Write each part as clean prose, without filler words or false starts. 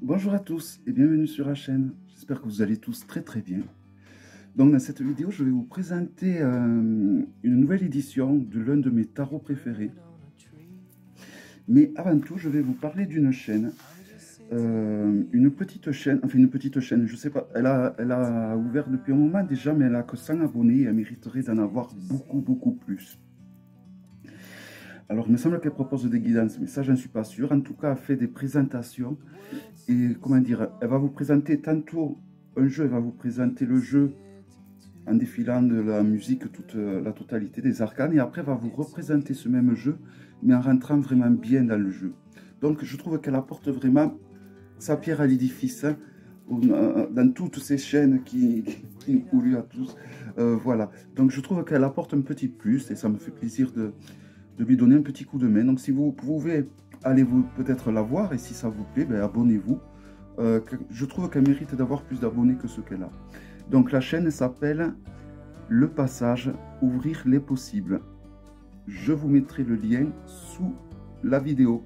Bonjour à tous et bienvenue sur la chaîne. J'espère que vous allez tous très bien. Donc dans cette vidéo, je vais vous présenter une nouvelle édition de l'un de mes tarots préférés. Mais avant tout, je vais vous parler d'une chaîne. Une petite chaîne, je sais pas, elle a ouvert depuis un moment déjà, mais elle a que 100 abonnés et elle mériterait d'en avoir beaucoup plus. Alors, il me semble qu'elle propose des guidances, mais ça, j'en suis pas sûr. En tout cas, elle fait des présentations. Et comment dire, elle va vous présenter tantôt un jeu, elle va vous présenter le jeu en défilant de la musique, toute la totalité des arcanes. Et après, elle va vous représenter ce même jeu, mais en rentrant vraiment bien dans le jeu. Donc, je trouve qu'elle apporte vraiment sa pierre à l'édifice, hein, dans toutes ces chaînes qui polluent à tous. Voilà. Donc, je trouve qu'elle apporte un petit plus et ça me fait plaisir de lui donner un petit coup de main. Donc si vous pouvez, allez-vous peut-être la voir et si ça vous plaît, ben, abonnez-vous. Je trouve qu'elle mérite d'avoir plus d'abonnés que ce qu'elle a. Donc la chaîne s'appelle Le Passage, ouvrir les possibles. Je vous mettrai le lien sous la vidéo.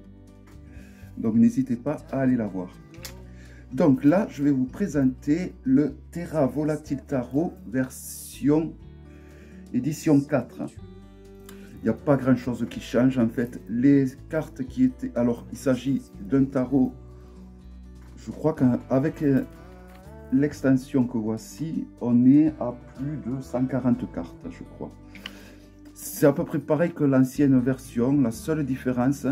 Donc n'hésitez pas à aller la voir. Donc là, je vais vous présenter le Terra Volatile Tarot version édition 4. Il n'y a pas grand chose qui change en fait. Les cartes qui étaient... Alors, il s'agit d'un tarot, je crois qu'avec l'extension que voici, on est à plus de 140 cartes, je crois. C'est à peu près pareil que l'ancienne version. La seule différence,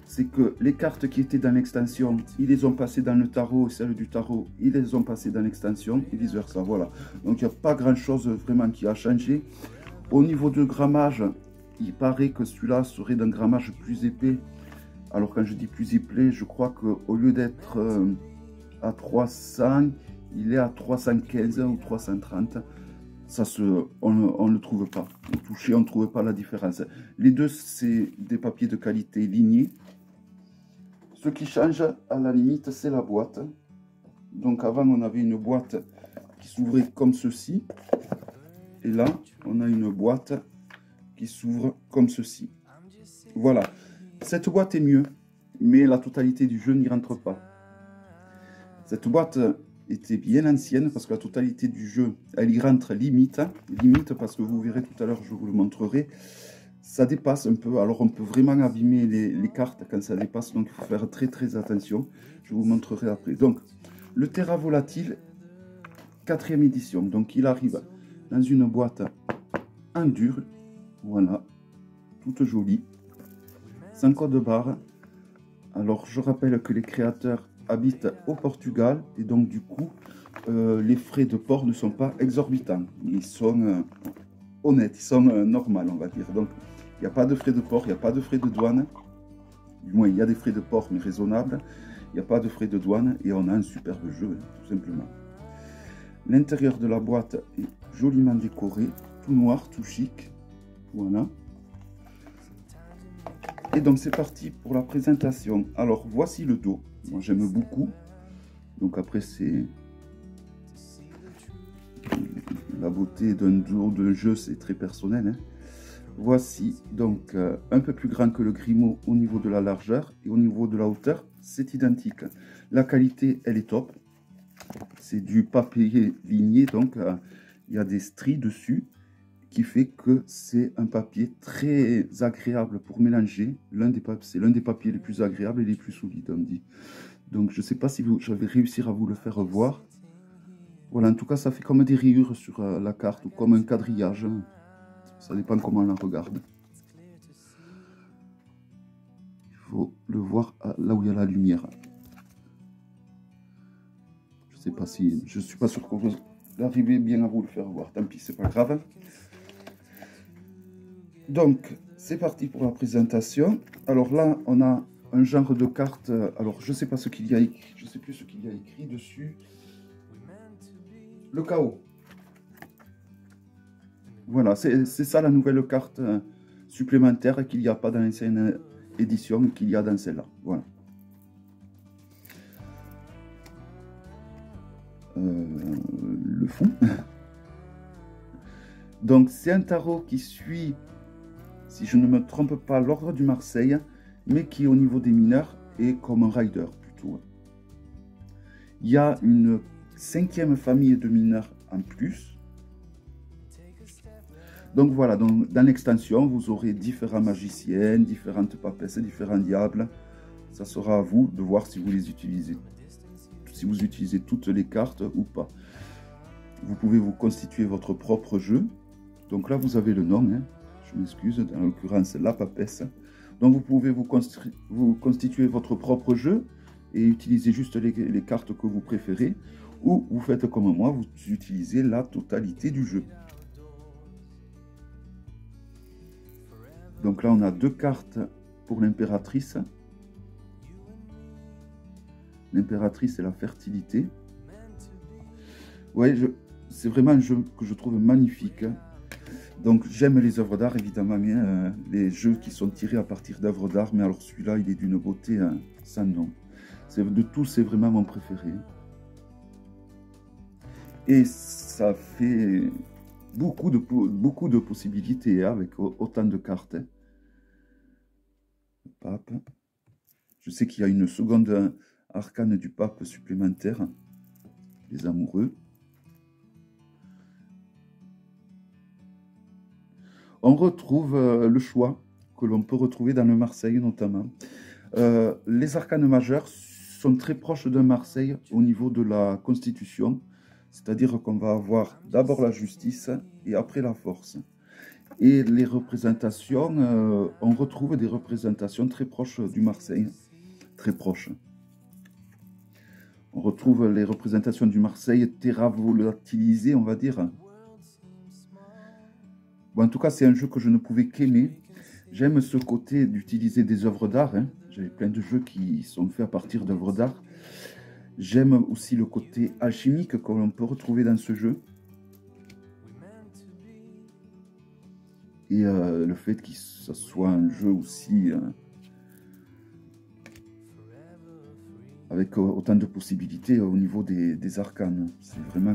c'est que les cartes qui étaient dans l'extension, ils les ont passées dans le tarot, et celles du tarot, ils les ont passées dans l'extension, et vice versa, voilà. Donc, il n'y a pas grand chose vraiment qui a changé. Au niveau de grammage, il paraît que celui-là serait d'un grammage plus épais. Alors quand je dis plus épais, je crois qu'au lieu d'être à 300, il est à 315 ou 330. Ça on ne le trouve pas. Au toucher, on ne trouve pas la différence. Les deux, c'est des papiers de qualité lignés. Ce qui change, à la limite, c'est la boîte. Donc avant, on avait une boîte qui s'ouvrait comme ceci. Et là, on a une boîte qui s'ouvre comme ceci. Voilà. Cette boîte est mieux, mais la totalité du jeu n'y rentre pas. Cette boîte était bien ancienne parce que la totalité du jeu, elle y rentre limite. Limite parce que vous verrez tout à l'heure, je vous le montrerai. Ça dépasse un peu. Alors on peut vraiment abîmer les cartes quand ça dépasse. Donc il faut faire très attention. Je vous montrerai après. Donc le Terra Volatile, 4e édition. Donc il arrive dans une boîte en dur. Voilà, toute jolie, sans code barre. Alors je rappelle que les créateurs habitent au Portugal et donc du coup les frais de port ne sont pas exorbitants. Ils sont honnêtes, ils sont normaux, on va dire. Donc il n'y a pas de frais de port, il n'y a pas de frais de douane. Du moins il y a des frais de port mais raisonnables. Il n'y a pas de frais de douane et on a un superbe jeu, tout simplement. L'intérieur de la boîte est joliment décoré, tout noir, tout chic. Voilà. Et donc c'est parti pour la présentation. Alors voici le dos. Moi j'aime beaucoup. Donc après c'est la beauté d'un dos de jeu, c'est très personnel. Hein. Voici donc un peu plus grand que le Grimaud au niveau de la largeur et au niveau de la hauteur, c'est identique. La qualité, elle est top. C'est du papier ligné, donc il y a des stries dessus, qui fait que c'est un papier très agréable pour mélanger. C'est l'un des papiers les plus agréables et les plus solides, on dit. Donc je ne sais pas si je vais réussir à vous le faire voir. Voilà, en tout cas, ça fait comme des rayures sur la carte ou comme un quadrillage. Ça dépend comment on la regarde. Il faut le voir là où il y a la lumière. Je ne suis pas sûr qu'on va arriver bien à vous le faire voir. Tant pis, c'est pas grave. Donc, c'est parti pour la présentation. Alors là, on a un genre de carte. Alors, je ne sais pas ce qu'il y a écrit. Je ne sais plus ce qu'il y a écrit dessus. Le chaos. Voilà, c'est ça la nouvelle carte supplémentaire qu'il n'y a pas dans l'ancienne édition, qu'il y a dans celle-là. Voilà. Le fond. Donc, c'est un tarot qui suit, si je ne me trompe pas, l'ordre du Marseille, mais qui au niveau des mineurs est comme un rider plutôt. Il y a une 5e famille de mineurs en plus. Donc voilà, dans l'extension, vous aurez différents magiciens, différentes papesses, différents diables. Ça sera à vous de voir si vous les utilisez. Si vous utilisez toutes les cartes ou pas. Vous pouvez vous constituer votre propre jeu. Donc là, vous avez le nom. Hein. Je m'excuse, en l'occurrence, la papesse. Donc vous pouvez vous constituer votre propre jeu et utiliser juste les cartes que vous préférez. Ou vous faites comme moi, vous utilisez la totalité du jeu. Donc là, on a 2 cartes pour l'impératrice. L'impératrice et la fertilité. Ouais, c'est vraiment un jeu que je trouve magnifique. Donc j'aime les œuvres d'art, évidemment, hein, les jeux qui sont tirés à partir d'œuvres d'art. Mais alors celui-là, il est d'une beauté sans nom. De tous, c'est vraiment mon préféré. Et ça fait beaucoup de possibilités hein, avec autant de cartes. Hein. Le pape. Je sais qu'il y a une seconde arcane du pape supplémentaire. Les amoureux. On retrouve le choix que l'on peut retrouver dans le Marseille notamment. Les arcanes majeurs sont très proches de Marseille au niveau de la constitution. C'est-à-dire qu'on va avoir d'abord la justice et après la force. Et les représentations, on retrouve des représentations très proches du Marseille. Très proches. On retrouve les représentations du Marseille terravolatilisées, on va dire. Bon, en tout cas, c'est un jeu que je ne pouvais qu'aimer. J'aime ce côté d'utiliser des œuvres d'art. Hein. J'ai plein de jeux qui sont faits à partir d'œuvres d'art. J'aime aussi le côté alchimique que l'on peut retrouver dans ce jeu. Et le fait que ce soit un jeu aussi avec autant de possibilités au niveau des arcanes. C'est vraiment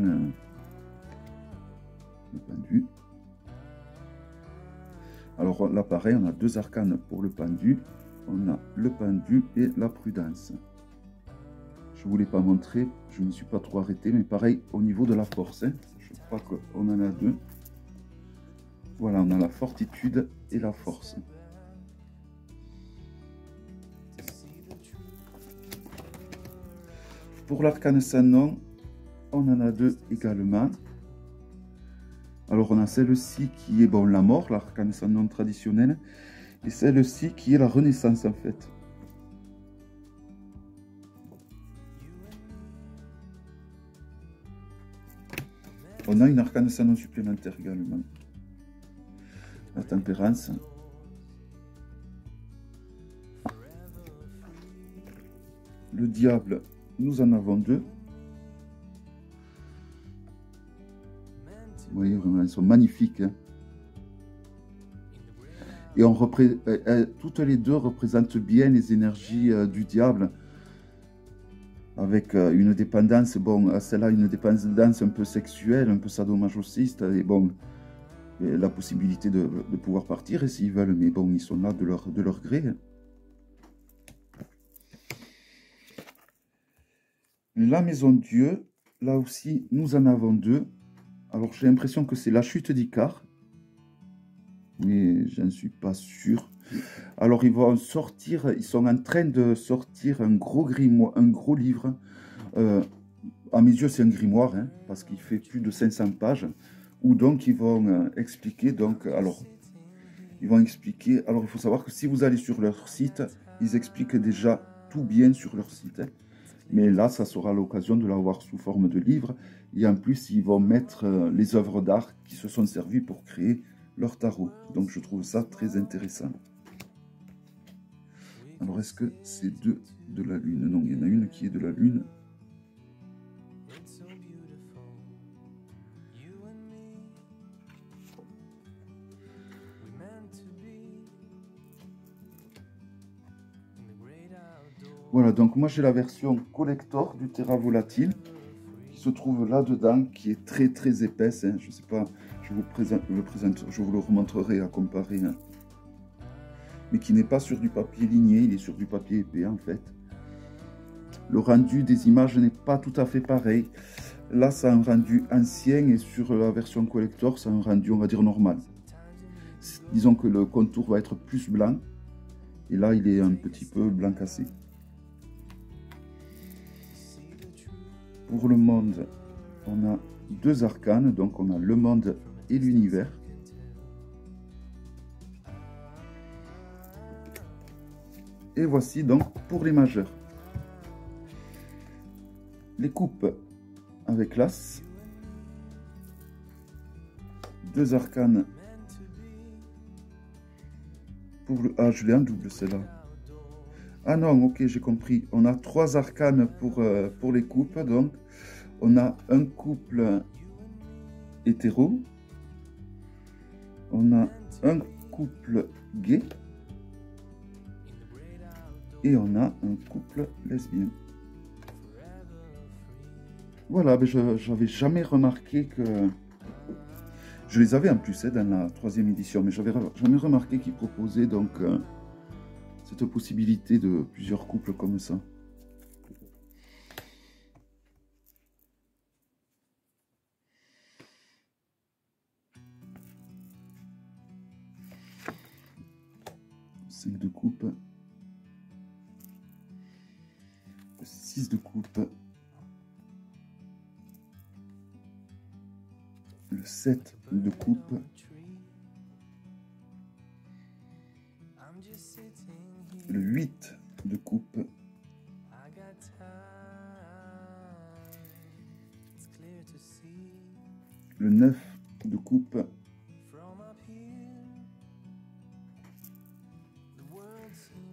le pendu. Alors là, pareil, on a 2 arcanes pour le pendu. On a le pendu et la prudence. Je ne vous l'ai pas montré, je ne me suis pas trop arrêté, mais pareil au niveau de la force. Hein, je crois qu'on en a 2. Voilà, on a la fortitude et la force. Pour l'arcane sans nom, on en a 2 également. Alors on a celle-ci qui est bon, la mort, l'arcane sans nom traditionnel, et celle-ci qui est la renaissance en fait. On a une arcane sans nom supplémentaire également. La tempérance. Le diable, nous en avons 2. Vous voyez, vraiment, elles sont magnifiques. Hein. Et toutes les 2 représentent bien les énergies du diable. Avec une dépendance, bon, celle-là, une dépendance un peu sexuelle, un peu sadomasochiste, et bon, et la possibilité de pouvoir partir s'ils veulent, mais bon, ils sont là de leur gré. Hein. La maison Dieu, là aussi, nous en avons 2. Alors, j'ai l'impression que c'est la chute d'Icare, mais je ne suis pas sûr. Alors, ils vont sortir, ils sont en train de sortir un gros grimoire, un gros livre. À mes yeux, c'est un grimoire, hein, parce qu'il fait plus de 500 pages, où donc ils vont expliquer, donc, alors, il faut savoir que si vous allez sur leur site, ils expliquent déjà tout bien sur leur site. Hein. Mais là, ça sera l'occasion de l'avoir sous forme de livre. Et en plus, ils vont mettre les œuvres d'art qui se sont servies pour créer leur tarot. Donc, je trouve ça très intéressant. Alors, est-ce que c'est 2 de la Lune? Non, il y en a une qui est de la Lune. Voilà, donc moi j'ai la version collector du Terra Volatile qui se trouve là-dedans, qui est très très épaisse. Hein. Je ne sais pas, je vous le remontrerai à comparer. Hein. Mais qui n'est pas sur du papier ligné, il est sur du papier épais en fait. le rendu des images n'est pas tout à fait pareil. Là, c'est un rendu ancien et sur la version collector, c'est un rendu, on va dire, normal. Disons que le contour va être plus blanc. Et là, il est un petit peu blanc cassé. Pour le monde, on a deux arcanes. Donc, on a le monde et l'univers. Et voici donc pour les majeurs. Les coupes avec l'as. Deux arcanes. Pour le... Ah, je l'ai en double celle-là. Ah non, ok, j'ai compris. On a trois arcanes pour les couples. Donc, on a un couple hétéro. On a un couple gay. Et on a un couple lesbien. Voilà, mais je n'avais jamais remarqué que... Je les avais en plus dans la 3e édition, mais j'avais jamais remarqué qu'ils proposaient donc cette possibilité de plusieurs couples comme ça. Cinq de coupe. 6 de coupe. Le 7 de coupe. Le 8 de coupe. Le 9 de coupe.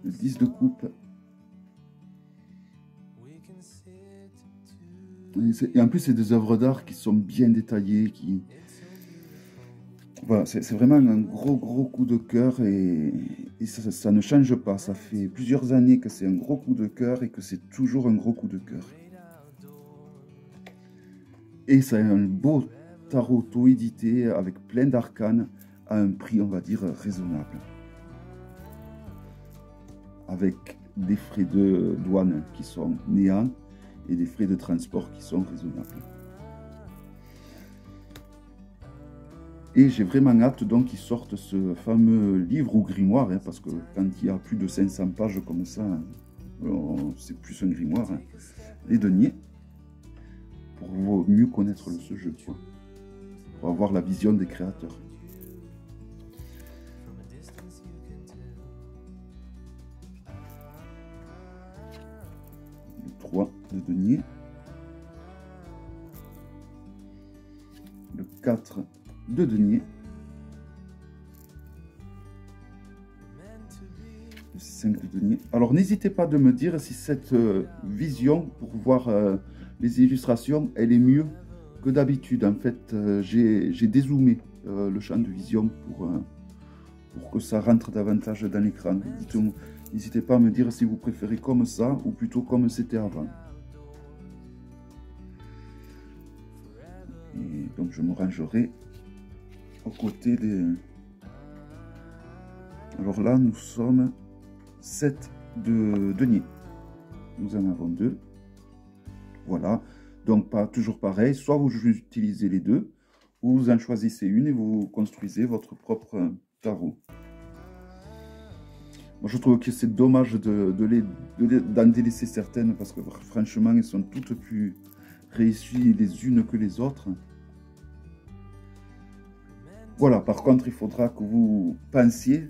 Le 10 de coupe. Et en plus, c'est des œuvres d'art qui sont bien détaillées, qui... Voilà, c'est vraiment un gros coup de cœur et ça ne change pas. Ça fait plusieurs années que c'est un gros coup de cœur et que c'est toujours un gros coup de cœur. Et c'est un beau tarot auto-édité avec plein d'arcanes à un prix, on va dire, raisonnable. Avec des frais de douane qui sont néants et des frais de transport qui sont raisonnables. Et j'ai vraiment hâte donc qu'ils sortent ce fameux livre ou grimoire, hein, parce que quand il y a plus de 500 pages comme ça, c'est plus un grimoire, hein, les deniers, pour mieux connaître ce jeu, quoi, pour avoir la vision des créateurs. Le 3 de denier. Le 4 de denier. Le 5 de denier. Alors n'hésitez pas de me dire si cette vision pour voir les illustrations, elle est mieux que d'habitude. En fait, j'ai dézoomé le champ de vision pour que ça rentre davantage dans l'écran. N'hésitez pas à me dire si vous préférez comme ça ou plutôt comme c'était avant. Et donc je me rangerai aux côtés des... Alors là, nous sommes 7 de denier. Nous en avons 2. Voilà. Donc toujours pareil, soit vous utilisez les deux, ou vous en choisissez une et vous construisez votre propre tarot. Moi, je trouve que c'est dommage d'en délaisser certaines parce que franchement, elles sont toutes plus réussies les unes que les autres. Voilà, par contre, il faudra que vous pensiez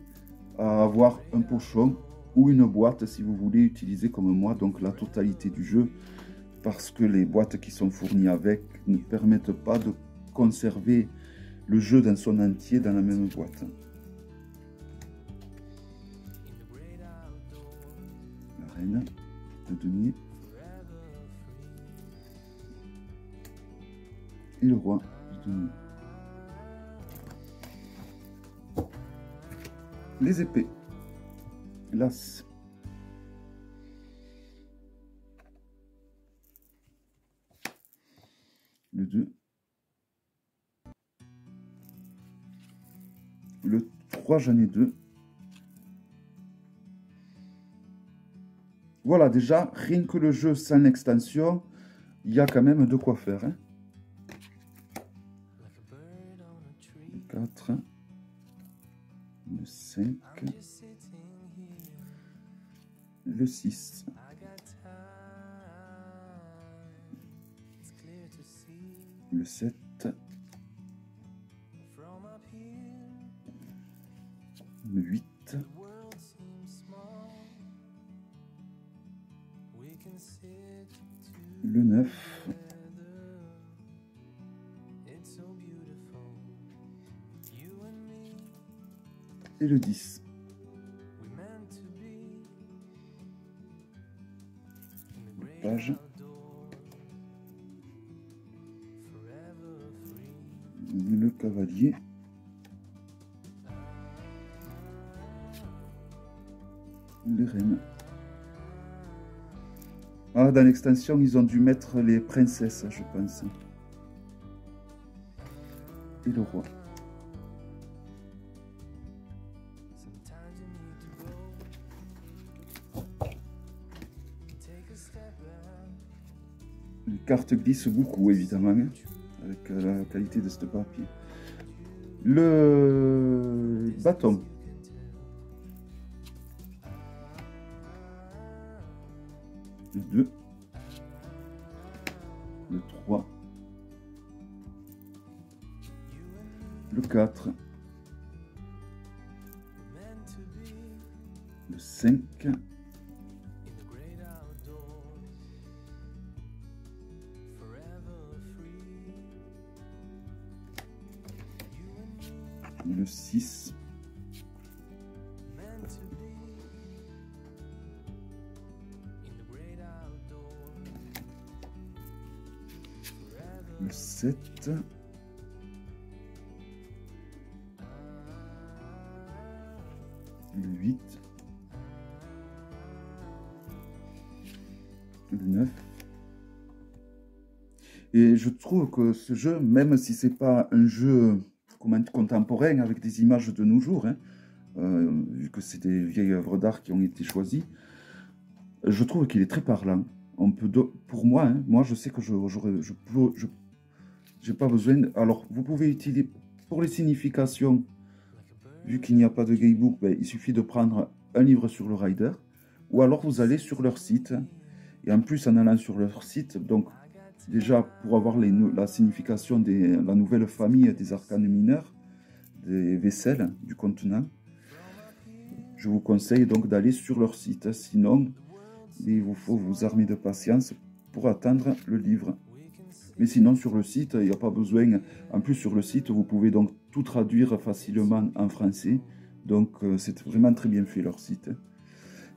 à avoir un pochon ou une boîte si vous voulez utiliser comme moi donc la totalité du jeu, parce que les boîtes qui sont fournies avec ne permettent pas de conserver le jeu dans son entier dans la même boîte. La reine de denier et le roi de denier. Les épées, l'as, le 2, le 3, j'en ai 2, Voilà, déjà, rien que le jeu sans l'extension, il y a quand même de quoi faire. Hein. Le 4, le 5, le 6, le 7, le 8, le 9, et le 10. Page. Le cavalier. Les reines. Ah, dans l'extension, ils ont dû mettre les princesses, je pense. Et le roi. Les cartes glissent beaucoup, évidemment, hein, avec la qualité de ce papier. Le bâton. Le 2. Le 3. Le 4. Le 5. Le 6. Le 7. Le 8. Le 9. Et je trouve que ce jeu, même si c'est pas un jeu contemporain avec des images de nos jours, hein, vu que c'est des vieilles œuvres d'art qui ont été choisies, je trouve qu'il est très parlant. On peut pour moi, hein, moi je sais que j'ai pas besoin. Alors, vous pouvez utiliser pour les significations, vu qu'il n'y a pas de guidebook, ben, il suffit de prendre un livre sur le rider, ou alors vous allez sur leur site. Et en plus, en allant sur leur site, donc déjà pour avoir la signification de la nouvelle famille des arcanes mineurs, des vaisselles, du contenant, je vous conseille donc d'aller sur leur site. Sinon, il vous faut vous armer de patience pour attendre le livre. Mais sinon, sur le site, il n'y a pas besoin. En plus, sur le site, vous pouvez donc tout traduire facilement en français. Donc, c'est vraiment très bien fait, leur site.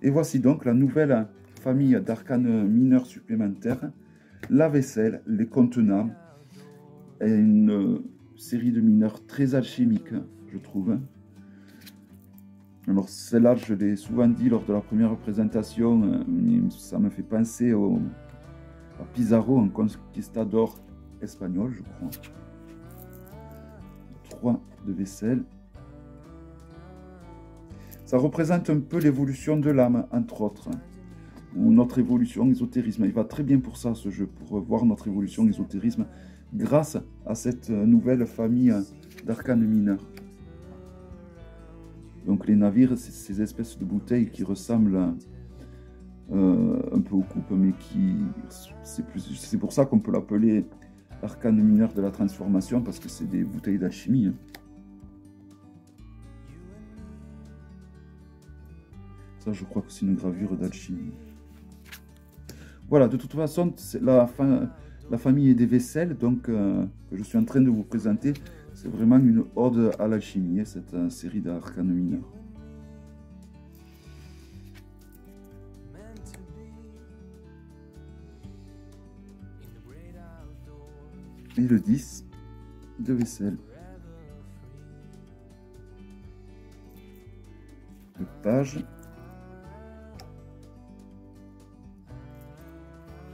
Et voici donc la nouvelle famille d'arcanes mineurs supplémentaires. La vaisselle, les contenants, et une série de mineurs très alchimiques, je trouve. Alors, celle-là, je l'ai souvent dit lors de la première présentation, ça me fait penser à Pizarro, un conquistador espagnol, je crois. 3 de vaisselle. Ça représente un peu l'évolution de l'âme, entre autres, ou notre évolution ésotérisme. Il va très bien pour ça, ce jeu, pour voir notre évolution ésotérisme grâce à cette nouvelle famille d'arcanes mineurs. Donc les navires, c'est ces espèces de bouteilles qui ressemblent un peu aux coupes, mais qui c'est pour ça qu'on peut l'appeler arcane mineur de la transformation, parce que c'est des bouteilles d'alchimie. Hein. Ça, je crois que c'est une gravure d'alchimie. Voilà, de toute façon, c'est la famille des vaisselles, donc que je suis en train de vous présenter, c'est vraiment une ode à l'alchimie, cette série d'arcanes mineurs. Et le 10 de vaisselle. Le page.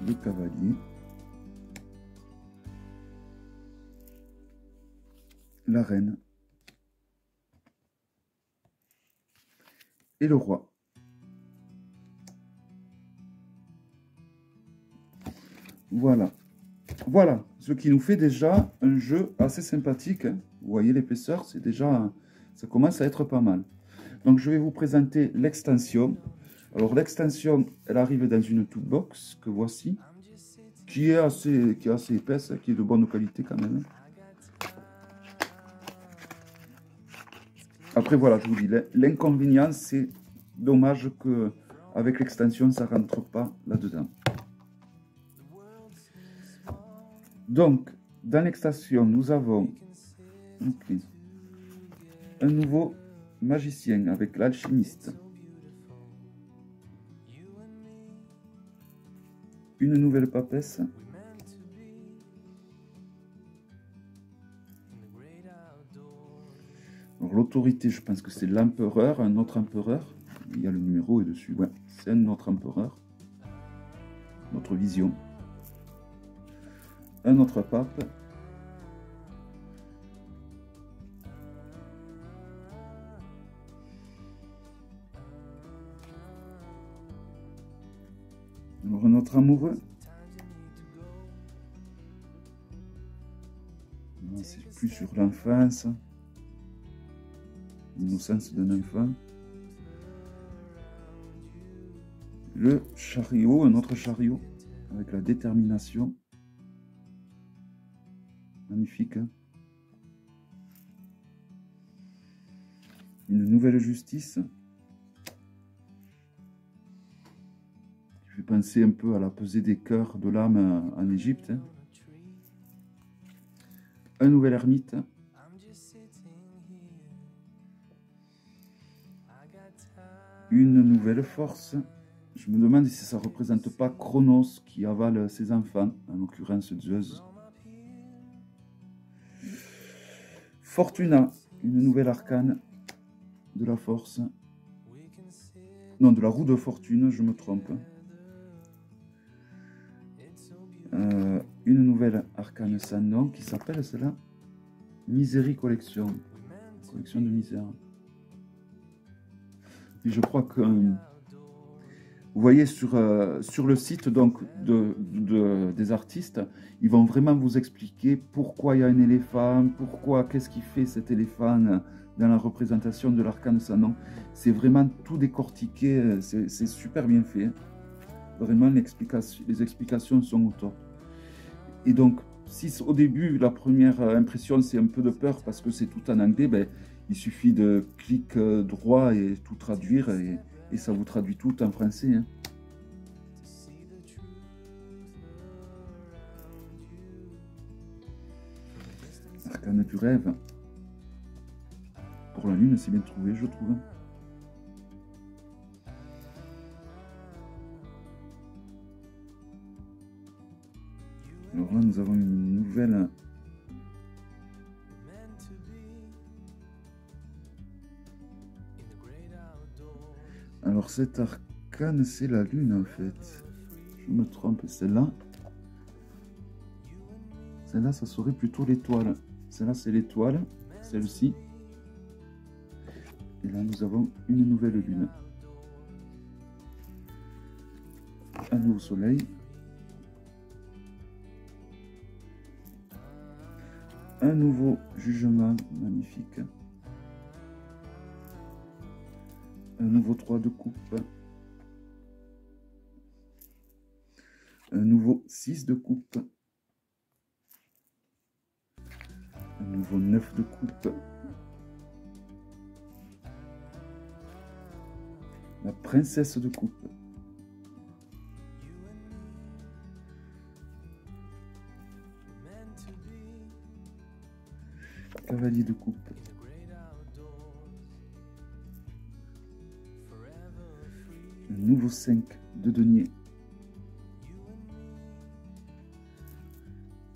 Le cavalier. La reine. Et le roi. Voilà. Voilà, ce qui nous fait déjà un jeu assez sympathique. Vous voyez l'épaisseur, c'est déjà, ça commence à être pas mal. Donc je vais vous présenter l'extension. Alors l'extension, elle arrive dans une toolbox que voici, qui est assez épaisse, qui est de bonne qualité quand même. Après voilà, je vous dis, l'inconvénient c'est dommage que avec l'extension ça rentre pas là-dedans. Donc dans l'extension nous avons un nouveau magicien avec l'alchimiste, une nouvelle papesse, l'autorité, je pense que c'est l'empereur, un autre empereur, il y a le numéro et dessus, ouais, c'est un autre empereur, notre vision, un autre pape, alors un autre amoureux, c'est plus sur l'enfance, l'innocence d'un enfant, le chariot, un autre chariot, avec la détermination, magnifique, hein. Une nouvelle justice, qui fait penser un peu à la pesée des cœurs de l'âme en Égypte, hein. Un nouvel ermite, une nouvelle force. Je me demande si ça ne représente pas Chronos qui avale ses enfants, en l'occurrence Zeus. Fortuna, une nouvelle arcane de la force. Non, de la roue de fortune, je me trompe. Une nouvelle arcane sans nom qui s'appelle cela Misery Collection. Collection de misère. Et je crois que vous voyez sur le site donc, des artistes, ils vont vraiment vous expliquer pourquoi il y a un éléphant, pourquoi, qu'est-ce qui fait cet éléphant dans la représentation de l'arcane sans nom. C'est vraiment tout décortiqué, c'est super bien fait. Vraiment, les explications sont au top. Et donc, si au début, la première impression, c'est un peu de peur parce que c'est tout en anglais, ben, il suffit de cliquer droit et tout traduire et ça vous traduit tout en français, hein. Arcane du rêve. Pour la lune, c'est bien trouvé, je trouve. Alors là, nous avons une nouvelle... Alors cette arcane, c'est la lune en fait. Je me trompe, celle-là. Celle-là, ça serait plutôt l'étoile. Celle-là, c'est l'étoile. Celle-ci. Et là, nous avons une nouvelle lune. Un nouveau soleil. Un nouveau jugement magnifique. Un nouveau 3 de coupe. Un nouveau 6 de coupe. Un nouveau 9 de coupe. La princesse de coupe. Cavalier de coupe. Un nouveau 5 de denier.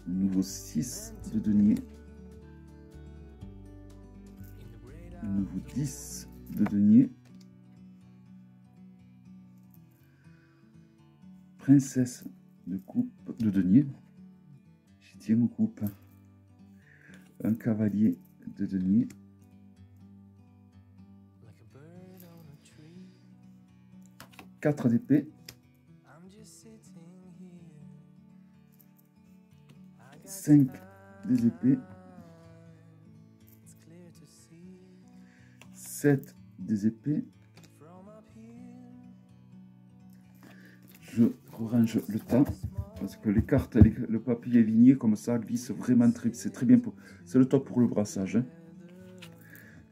Un nouveau 6 de denier. Un nouveau 10 de denier. Princesse de coupe de denier. J'y tiens aux coupes. Un cavalier de denier. Quatre d'épée. 5 des épées, 7 des épées. Je range le tas parce que les cartes, le papier est ligné comme ça glisse vraiment très, c'est très bien, c'est le top pour le brassage. Hein.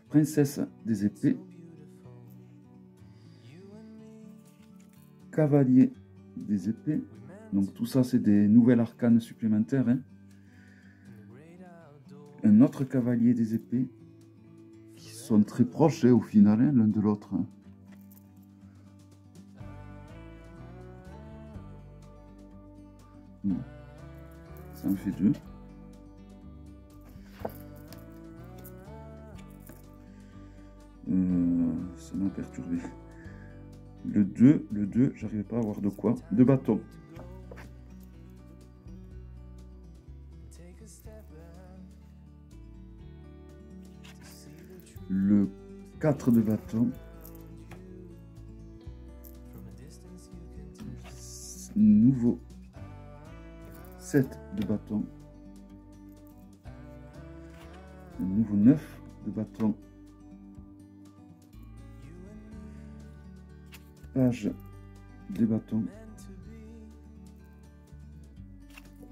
Princesse des épées, cavalier des épées, donc tout ça c'est des nouvelles arcanes supplémentaires. Hein. Un autre cavalier des épées, qui sont très proches hein, au final, hein, l'un de l'autre. Hein. Ça en fait 2. Ça m'a perturbé. Le 2, j'arrivais pas à avoir de quoi. 2 bâtons. Le 4 de bâton. Nouveau 7 de bâton. Un nouveau 9 de bâton. Page des bâtons.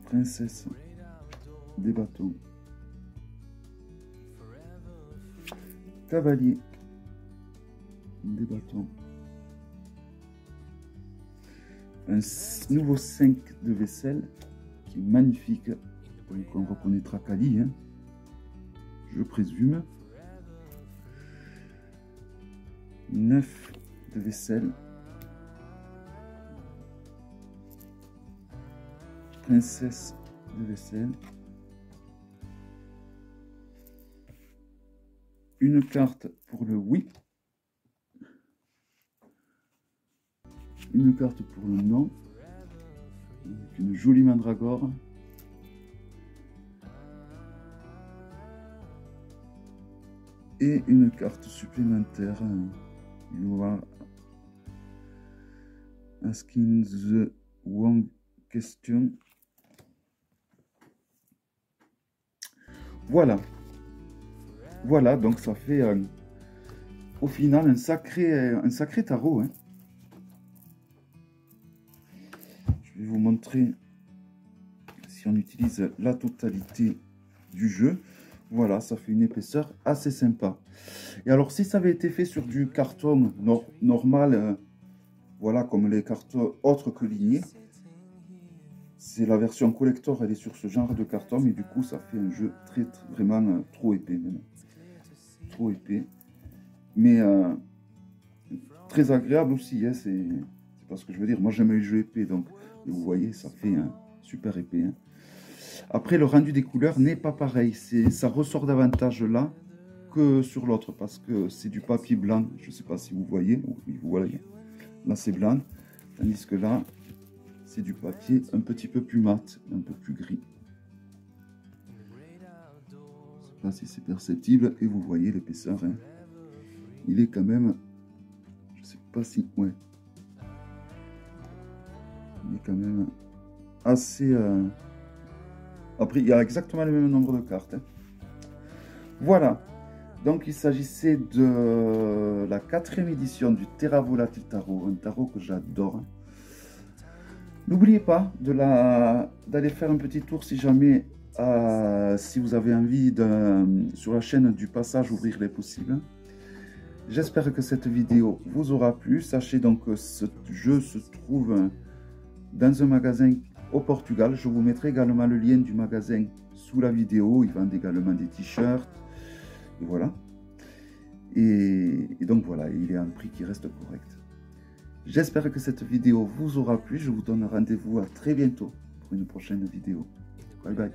Princesse des bâtons. Cavalier des bâtons. Un nouveau 5 de vaisselle qui est magnifique. Donc on reconnaîtra Kali, hein, je présume. 9 de vaisselle. Princesse de vaisselle. Une carte pour le oui. Une carte pour le non. Avec une jolie mandragore. Et une carte supplémentaire. You are asking the wrong question. Voilà. Voilà, donc ça fait au final un sacré tarot. Hein. Je vais vous montrer si on utilise la totalité du jeu. Voilà, ça fait une épaisseur assez sympa. Et alors, si ça avait été fait sur du carton normal, voilà, comme les cartons autres que lignés, c'est la version collector, elle est sur ce genre de carton, mais du coup, ça fait un jeu vraiment trop épais même. Trop épais. Mais très agréable aussi, hein, c'est pas ce que je veux dire. Moi, j'aime les jeux épais, donc vous voyez, ça fait super épais. Hein. Après, le rendu des couleurs n'est pas pareil. Ça ressort davantage là que sur l'autre parce que c'est du papier blanc. Je ne sais pas si vous voyez. Oui, vous voyez. Là, c'est blanc. Tandis que là, c'est du papier un petit peu plus mat, un peu plus gris. Je ne sais pas si c'est perceptible. Et vous voyez l'épaisseur. Hein. Il est quand même... Je ne sais pas si... Ouais. Il est quand même assez... Après, il y a exactement le même nombre de cartes. Hein. Voilà. Donc, il s'agissait de la 4e édition du Terra Volatile Tarot. Un tarot que j'adore. N'oubliez pas d'aller faire un petit tour si jamais, si vous avez envie, sur la chaîne du Passage Ouvrir les Possibles. J'espère que cette vidéo vous aura plu. Sachez donc que ce jeu se trouve dans un magasin au Portugal. Je vous mettrai également le lien du magasin sous la vidéo. Ils vendent également des t-shirts. Et voilà. Et donc voilà, il est à un prix qui reste correct. J'espère que cette vidéo vous aura plu. Je vous donne rendez-vous à très bientôt pour une prochaine vidéo. Bye bye.